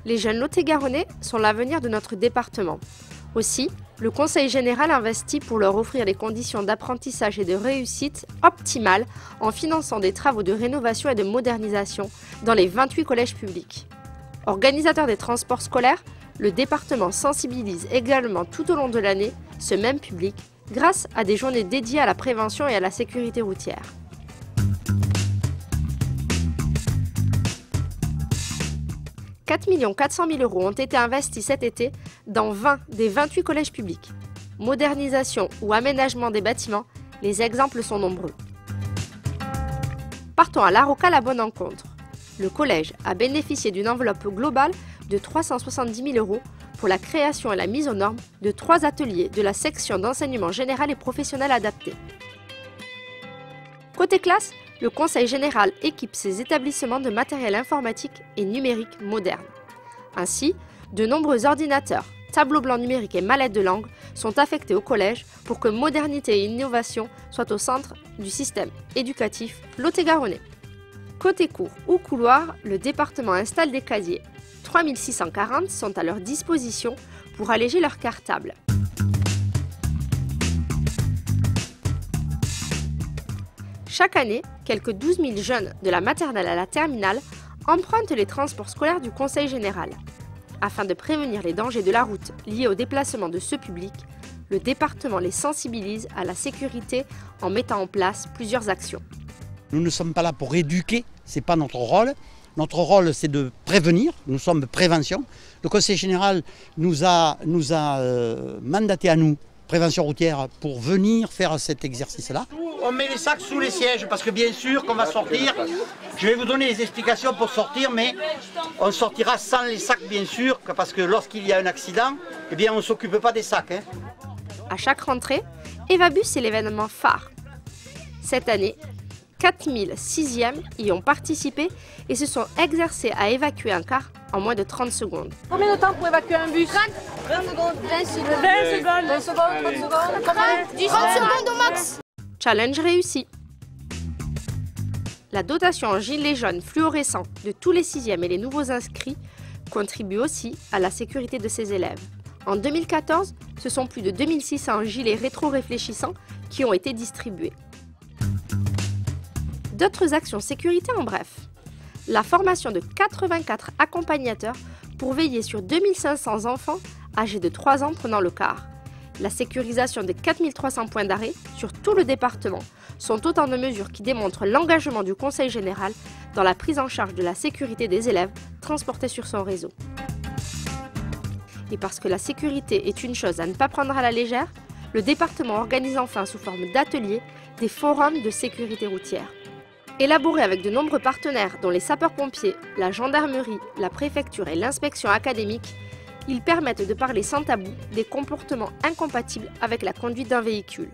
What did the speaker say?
Les jeunes Lot-et-Garonnais sont l'avenir de notre département. Aussi, le Conseil général investit pour leur offrir des conditions d'apprentissage et de réussite optimales en finançant des travaux de rénovation et de modernisation dans les 28 collèges publics. Organisateur des transports scolaires, le département sensibilise également tout au long de l'année ce même public grâce à des journées dédiées à la prévention et à la sécurité routière. « 4 400 000 € ont été investis cet été dans 20 des 28 collèges publics. Modernisation ou aménagement des bâtiments, les exemples sont nombreux. Partons à La Rocca-la-Bonne-Encontre. Le collège a bénéficié d'une enveloppe globale de 370 000 € pour la création et la mise aux normes de 3 ateliers de la section d'enseignement général et professionnel adapté. Côté classe, le Conseil général équipe ses établissements de matériel informatique et numérique moderne. Ainsi, de nombreux ordinateurs, tableaux blancs numériques et mallettes de langue sont affectés au collège pour que modernité et innovation soient au centre du système éducatif lot-et-garonnais. Côté cours ou couloir, le département installe des casiers. 3640 sont à leur disposition pour alléger leur cartable. Chaque année, quelques 12 000 jeunes de la maternelle à la terminale empruntent les transports scolaires du Conseil général. Afin de prévenir les dangers de la route liés au déplacement de ce public, le département les sensibilise à la sécurité en mettant en place plusieurs actions. Nous ne sommes pas là pour éduquer, ce n'est pas notre rôle. Notre rôle, c'est de prévenir, nous sommes prévention. Le Conseil général nous a mandaté à nous, prévention routière, pour venir faire cet exercice-là. On met les sacs sous les sièges parce que bien sûr qu'on va sortir. Je vais vous donner les explications pour sortir, mais on sortira sans les sacs bien sûr, parce que lorsqu'il y a un accident, eh bien on ne s'occupe pas des sacs. À chaque rentrée, Evabus est l'événement phare. Cette année, 4000 6e y ont participé et se sont exercés à évacuer un car en moins de 30 secondes. Combien de temps pour évacuer un bus? 20 secondes. 20 secondes. 20 secondes, 30 secondes. Comment 10 secondes au max. Challenge réussi. La dotation en gilets jaunes fluorescents de tous les 6e et les nouveaux inscrits contribue aussi à la sécurité de ces élèves. En 2014, ce sont plus de 2600 gilets rétro-réfléchissants qui ont été distribués. D'autres actions sécurité en bref. La formation de 84 accompagnateurs pour veiller sur 2500 enfants âgés de 3 ans prenant le car. La sécurisation des 4300 points d'arrêt sur tout le département sont autant de mesures qui démontrent l'engagement du Conseil général dans la prise en charge de la sécurité des élèves transportés sur son réseau. Et parce que la sécurité est une chose à ne pas prendre à la légère, le département organise enfin sous forme d'ateliers des forums de sécurité routière. Élaborés avec de nombreux partenaires dont les sapeurs-pompiers, la gendarmerie, la préfecture et l'inspection académique, ils permettent de parler sans tabou des comportements incompatibles avec la conduite d'un véhicule.